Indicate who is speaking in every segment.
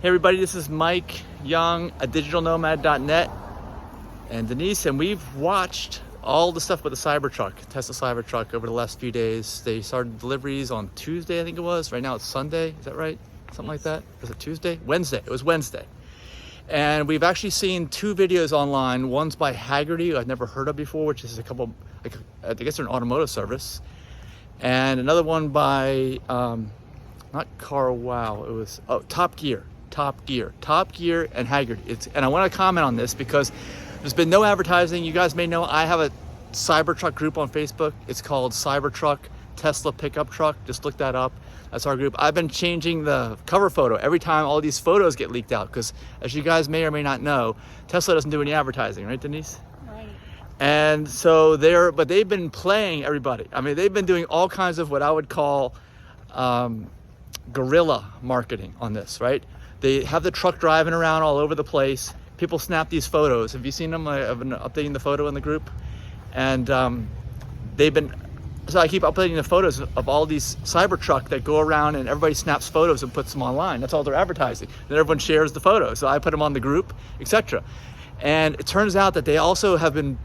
Speaker 1: Hey everybody, this is Mike Young at digitalnomad.net and Denise, and we've watched all the stuff with the Cybertruck, Tesla Cybertruck, over the last few days. They started deliveries on Tuesday, I think it was. Right now it's Sunday, is that right? Something like that? Was it Tuesday? Wednesday, it was Wednesday. And we've actually seen two videos online. One's by Haggerty, who I've never heard of before, which is a couple, like, I guess they're an automotive service. And another one by, not CarWow, it was, Top Gear and Haggerty. And I want to comment on this because there's been no advertising. You guys may know I have a Cybertruck group on Facebook. It's called CyberTruck Tesla Pickup Truck. Just look that up. That's our group. I've been changing the cover photo every time all these photos get leaked out because, as you guys may or may not know, Tesla doesn't do any advertising, right, Denise?
Speaker 2: Right.
Speaker 1: And so but they've been playing everybody. I mean, they've been doing all kinds of what I would call guerrilla marketing on this, right? They have the truck driving around all over the place. People snap these photos. Have you seen them? I've been updating the photo in the group. And so I keep updating the photos of all these Cybertruck that go around and everybody snaps photos and puts them online. That's all they're advertising. Then everyone shares the photos. So I put them on the group, etc. And it turns out that they also have been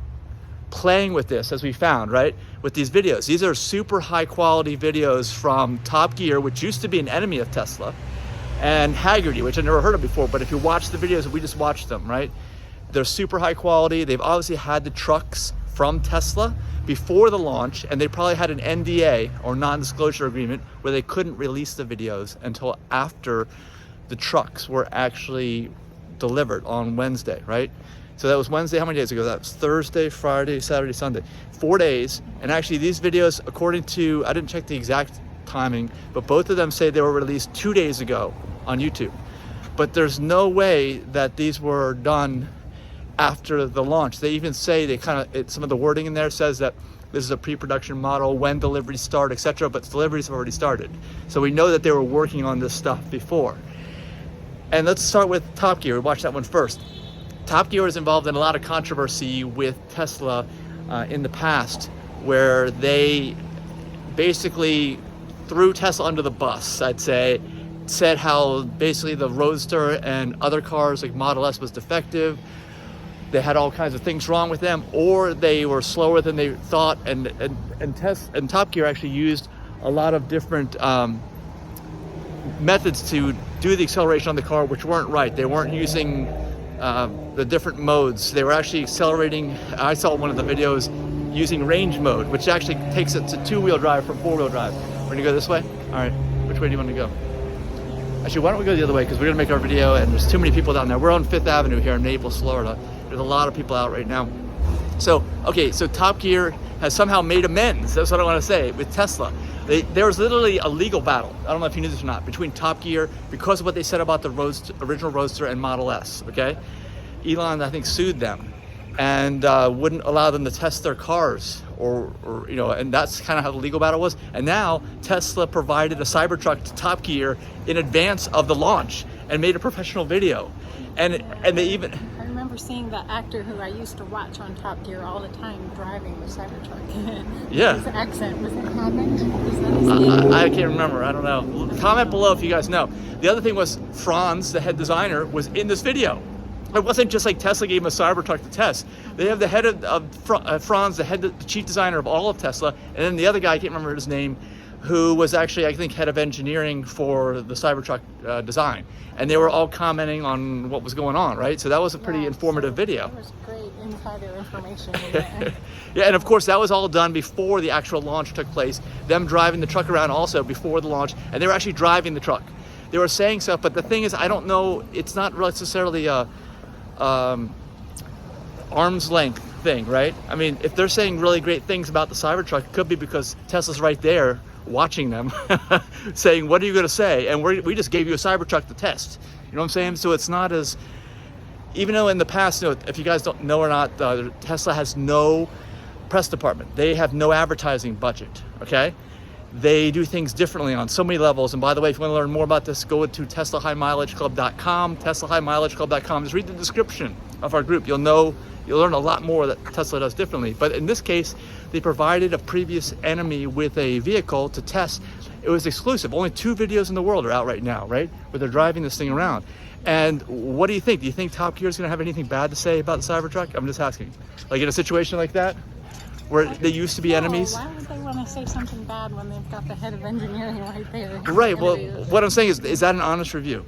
Speaker 1: playing with this, as we found, right? With these videos. These are super high quality videos from Top Gear, which used to be an enemy of Tesla, and Haggerty, which I never heard of before, but if you watch the videos, we just watched them, right? They're super high quality. They've obviously had the trucks from Tesla before the launch, and they probably had an NDA or non-disclosure agreement where they couldn't release the videos until after the trucks were actually delivered on Wednesday, right? So that was Wednesday. How many days ago? That was Thursday, Friday, Saturday, Sunday. 4 days. And actually these videos, according to, I didn't check the exact timing, but both of them say they were released 2 days ago on YouTube. But there's no way that these were done after the launch. They even say some of the wording in there says that this is a pre-production model, when deliveries start, etc. But deliveries have already started. So we know that they were working on this stuff before. And let's start with Top Gear. We watched that one first. Top Gear was involved in a lot of controversy with Tesla in the past, where they basically threw Tesla under the bus, I'd say, said how basically the Roadster and other cars like Model S was defective. They had all kinds of things wrong with them, or they were slower than they thought, and Top Gear actually used a lot of different methods to do the acceleration on the car, which weren't right. They weren't using the different modes. They were actually accelerating. I saw one of the videos using range mode, which actually takes it to two-wheel drive from four-wheel drive. We're gonna go this way? All right, which way do you want to go? Actually, why don't we go the other way, because we're gonna make our video and there's too many people down there. We're on 5th Avenue here in Naples, Florida. There's a lot of people out right now. So, okay, so Top Gear has somehow made amends, that's what I wanna say, with Tesla. There was literally a legal battle, I don't know if you knew this or not, between Top Gear because of what they said about the original Roadster and Model S, okay? Elon, I think, sued them and wouldn't allow them to test their cars, or and that's kind of how the legal battle was. And now Tesla provided a Cybertruck to Top Gear in advance of the launch and made a professional video. And they even...
Speaker 2: I remember seeing the actor who I used to watch on Top Gear all the time driving the Cybertruck.
Speaker 1: Yeah.
Speaker 2: His accent, was it Comment? Was that his name?
Speaker 1: I can't remember, I don't know. Comment below if you guys know. The other thing was Franz, the head designer, was in this video. It wasn't just like Tesla gave him a Cybertruck to test. They have the head of Franz, the chief designer of all of Tesla, and then the other guy, I can't remember his name, who was actually, I think, head of engineering for the Cybertruck design. And they were all commenting on what was going on, right? So that was a pretty informative video.
Speaker 2: That was great insider information.
Speaker 1: Yeah, and of course that was all done before the actual launch took place. Them driving the truck around also before the launch, and they were actually driving the truck. They were saying stuff, but the thing is, I don't know, it's not necessarily a arm's length thing, right? I mean, if they're saying really great things about the Cybertruck, it could be because Tesla's right there watching them saying, what are you going to say? And we just gave you a Cybertruck to test. You know what I'm saying? So it's not as, even though in the past, if you guys don't know or not, Tesla has no press department. They have no advertising budget, okay? They do things differently on so many levels. And by the way, if you want to learn more about this, go to TeslaHighMileageClub.com, TeslaHighMileageClub.com. Just read the description of our group. You'll learn a lot more that Tesla does differently. But in this case, they provided a previous enemy with a vehicle to test. It was exclusive. Only 2 videos in the world are out right now, right? Where they're driving this thing around. And what do you think? Do you think Top Gear is going to have anything bad to say about the Cybertruck? I'm just asking. Like in a situation like that, where they used to be enemies?
Speaker 2: Why would they want to say something bad when they've got the head of engineering right there?
Speaker 1: Right, well, what I'm saying is that an honest review?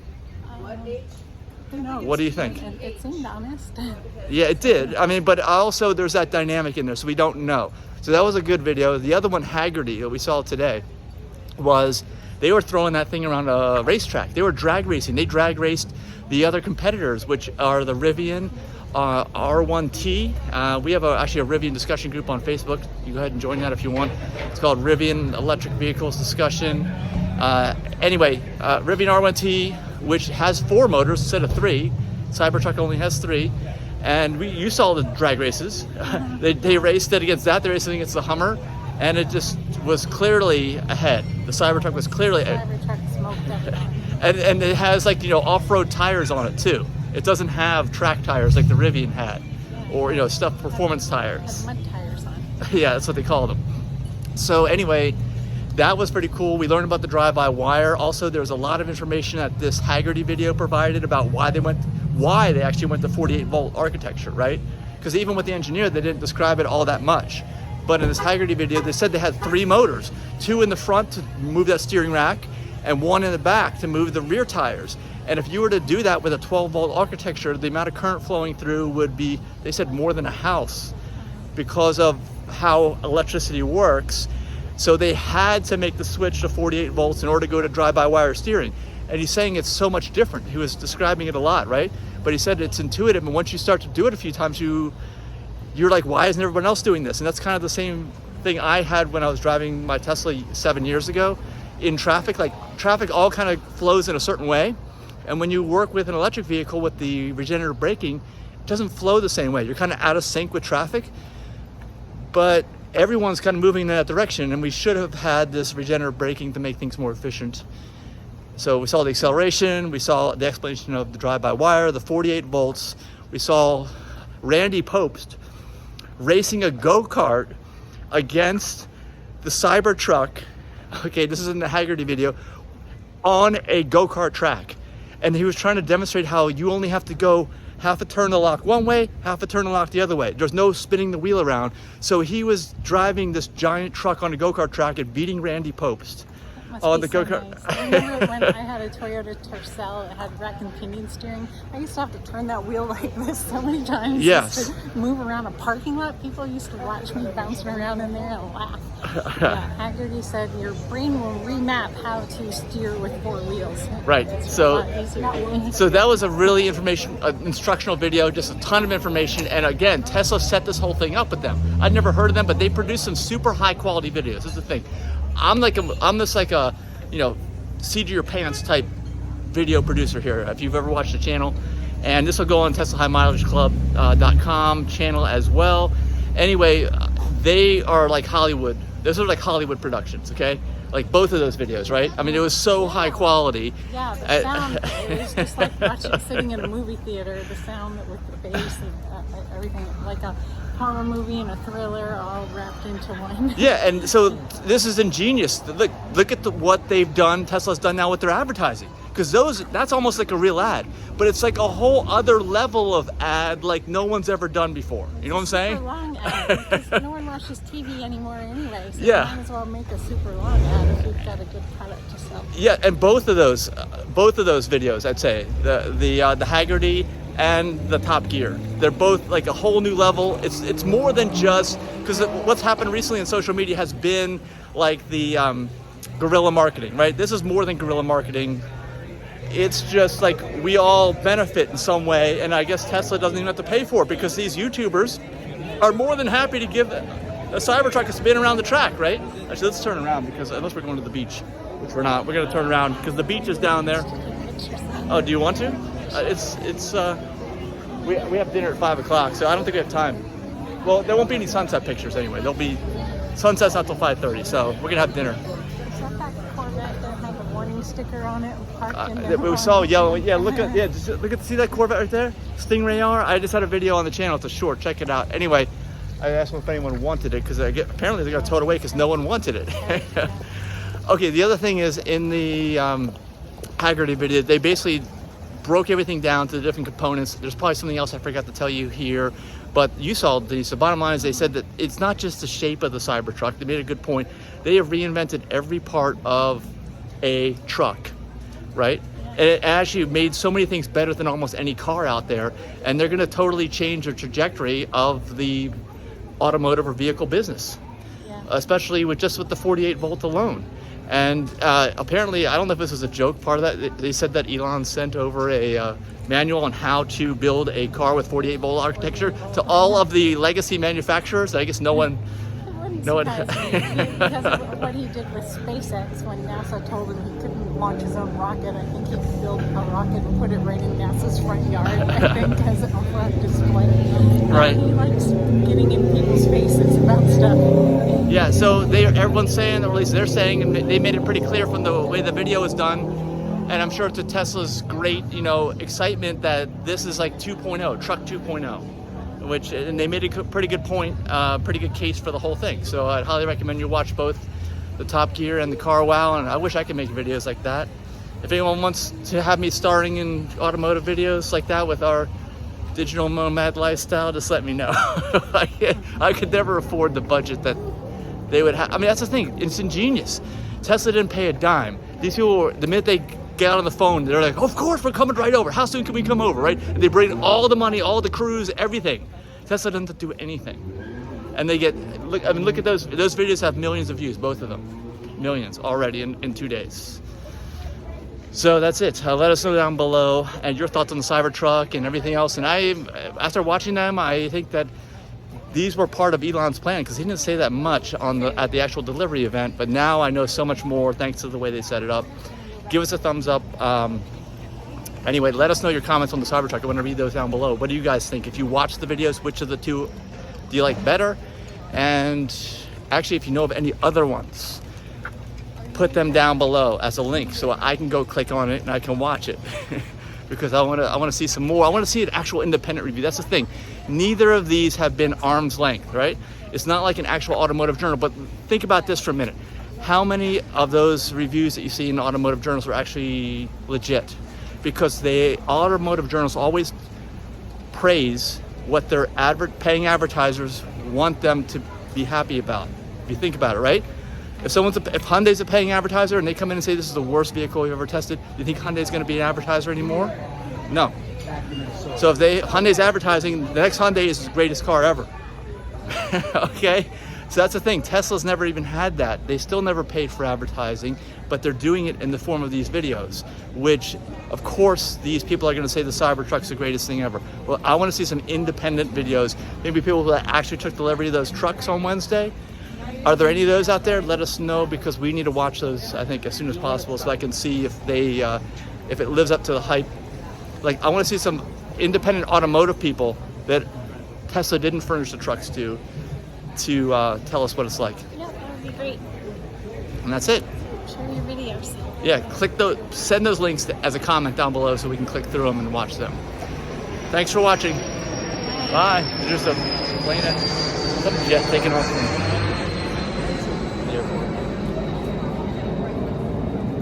Speaker 2: Who knows?
Speaker 1: What do you think?
Speaker 2: It seemed honest.
Speaker 1: Yeah, it did. I mean, but also there's that dynamic in there, so we don't know. So that was a good video. The other one, Haggerty, that we saw today, was they were throwing that thing around a racetrack. They were drag racing. They drag raced the other competitors, which are the Rivian R1T. We have actually a Rivian discussion group on Facebook. You can go ahead and join that if you want. It's called Rivian Electric Vehicles Discussion. Anyway, Rivian R1T, which has 4 motors instead of 3. CyberTruck only has 3. And you saw the drag races. They raced it against that. They raced it against the Hummer. And it just was clearly ahead. The CyberTruck was clearly ahead.
Speaker 2: Cybertruck smoked everything.
Speaker 1: And it has, like, you know, off-road tires on it too. It doesn't have track tires like the Rivian had, or, you know, stuff performance tires.
Speaker 2: Has mud tires on.
Speaker 1: Yeah, that's what they call them. So anyway, that was pretty cool. We learned about the drive-by-wire. Also, there was a lot of information that this Haggerty video provided about why they actually went to 48-volt architecture, right? Because even with the engineer, they didn't describe it all that much. But in this Haggerty video, they said they had 3 motors, 2 in the front to move that steering rack, and 1 in the back to move the rear tires. And if you were to do that with a 12-volt architecture, the amount of current flowing through would be, they said, more than a house because of how electricity works. So they had to make the switch to 48 volts in order to go to drive-by-wire steering. And he's saying it's so much different. He was describing it a lot, right? But he said it's intuitive, and once you start to do it a few times, you're like, why isn't everyone else doing this? And that's kind of the same thing I had when I was driving my Tesla 7 years ago. In traffic, like, traffic all kind of flows in a certain way. And when you work with an electric vehicle with the regenerative braking, it doesn't flow the same way. You're kind of out of sync with traffic, but everyone's kind of moving in that direction, and we should have had this regenerative braking to make things more efficient. So we saw the acceleration, we saw the explanation of the drive-by-wire, the 48 volts. We saw Randy Popst racing a go-kart against the Cybertruck. Okay, this is in the Haggerty video, on a go-kart track. And he was trying to demonstrate how you only have to go half a turn to lock one way, half a turn to lock the other way. There's no spinning the wheel around. So he was driving this giant truck on a go-kart track and beating Randy Popst on the go-kart.
Speaker 2: Nice. I remember when I had a Toyota Tercel, it had rack and pinion steering. I used to have to turn that wheel like this so many times.
Speaker 1: Yes.
Speaker 2: Just to move around a parking lot. People used to watch me bouncing around in there and laugh. Yeah, Haggerty said your brain will remap how to steer with 4 wheels.
Speaker 1: Right.
Speaker 2: It's
Speaker 1: So that was a really instructional video, just a ton of information. And again, Tesla set this whole thing up with them. I'd never heard of them, but they produce some super high quality videos. This is the thing. I'm just like a, you know, seat of your pants type video producer here, if you've ever watched the channel. And this will go on TeslaHighMileageClub.com channel as well. Anyway, they are like Hollywood. Those are like Hollywood productions, okay? Like both of those videos, right? I mean, it was so high quality.
Speaker 2: Yeah, the sound, it was just like watching, sitting in a movie theater, the sound with the bass and everything, like a horror movie and a thriller all wrapped into one.
Speaker 1: Yeah, and so this is ingenious. Look at what they've done, Tesla's done now with their advertising. Because that's almost like a real ad. But it's like a whole other level of ad like no one's ever done before. You know what I'm saying?
Speaker 2: Super long ad, because no one watches TV anymore anyway. So
Speaker 1: yeah.
Speaker 2: You might as well make a super long ad if you've got a good product to sell.
Speaker 1: Yeah, and both of those videos, I'd say, the Haggerty and the Top Gear, they're both like a whole new level. It's more than just, because what's happened recently in social media has been like the guerrilla marketing, right? This is more than guerrilla marketing. It's just like we all benefit in some way, and I guess Tesla doesn't even have to pay for it because these YouTubers are more than happy to give a Cybertruck a spin around the track, right? Actually, let's turn around, because unless we're going to the beach, which we're not, we're going to turn around because the beach is down there. Oh, do you want to? We have dinner at 5 o'clock, so I don't think we have time. Well, there won't be any sunset pictures anyway. There'll be sunsets not till 5:30, so we're gonna have dinner.
Speaker 2: Is that Corvette that had the warning sticker on it? Parked in
Speaker 1: We saw yellow. Yeah, see that Corvette right there? Stingray R. I just had a video on the channel. It's a short. Check it out. Anyway, I asked them if anyone wanted it because apparently they got towed away because no one wanted it. Okay, the other thing is in the Haggerty video, they basically broke everything down to the different components. There's probably something else I forgot to tell you here, but you saw these. The bottom line is they said that it's not just the shape of the Cybertruck. They made a good point. They have reinvented every part of a truck, right? And it actually made so many things better than almost any car out there, and they're going to totally change the trajectory of the automotive or vehicle business, especially with the 48 volt alone. And apparently, I don't know if this was a joke, part of that, they said that Elon sent over a manual on how to build a car with 48 volt architecture to all of the legacy manufacturers. I guess no one
Speaker 2: because of what he did with SpaceX when NASA told him he couldn't launch his own rocket. I think he built a rocket and put it right in NASA's front yard, I think, as a front display.
Speaker 1: Right.
Speaker 2: He likes getting in people's faces about stuff.
Speaker 1: Yeah, so everyone's saying, or at least they're saying, and they made it pretty clear from the way the video was done, and I'm sure to Tesla's great, excitement that this is like 2.0, truck 2.0. And they made a pretty good point, pretty good case for the whole thing. So I'd highly recommend you watch both the Top Gear and the Car Wow, and I wish I could make videos like that. If anyone wants to have me starring in automotive videos like that with our digital nomad lifestyle, just let me know. I could never afford the budget that they would have. I mean, that's the thing, it's ingenious. Tesla didn't pay a dime. These people, the minute they get on the phone, they're like, of course, we're coming right over. How soon can we come over, right? And they bring all the money, all the crews, everything. Tesla doesn't do anything. And they get, look at those videos have millions of views, both of them. Millions already in 2 days. So that's it. Let us know down below and your thoughts on the Cybertruck and everything else. And after watching them, I think that these were part of Elon's plan, because he didn't say that much at the actual delivery event, but now I know so much more thanks to the way they set it up. Give us a thumbs up. Anyway, let us know your comments on the Cybertruck. I want to read those down below. What do you guys think? If you watch the videos, which of the two do you like better? And actually, if you know of any other ones, put them down below as a link so I can go click on it and I can watch it. Because I want to see some more. I want to see an actual independent review. That's the thing. Neither of these have been arm's length, right? It's not like an actual automotive journal, but think about this for a minute. How many of those reviews that you see in automotive journals are actually legit? Because automotive journals always praise what their paying advertisers want them to be happy about. If you think about it, right? If Hyundai's a paying advertiser and they come in and say this is the worst vehicle we've ever tested, do you think Hyundai's going to be an advertiser anymore? No. So if Hyundai's advertising, the next Hyundai is the greatest car ever. Okay? So that's the thing. Tesla's never even had that. They still never paid for advertising, but they're doing it in the form of these videos, which, of course, these people are going to say the Cybertruck's the greatest thing ever. Well, I want to see some independent videos. Maybe people that actually took delivery of those trucks on Wednesday. Are there any of those out there? Let us know, because we need to watch those, I think, as soon as possible, so I can see if if it lives up to the hype. Like, I want to see some independent automotive people that Tesla didn't furnish the trucks to tell us what it's like.
Speaker 2: Yeah, that would be great.
Speaker 1: And that's it.
Speaker 2: Share your videos.
Speaker 1: Yeah, send those links as a comment down below so we can click through them and watch them. Thanks for watching. Bye. There's a plane, some jet taking off.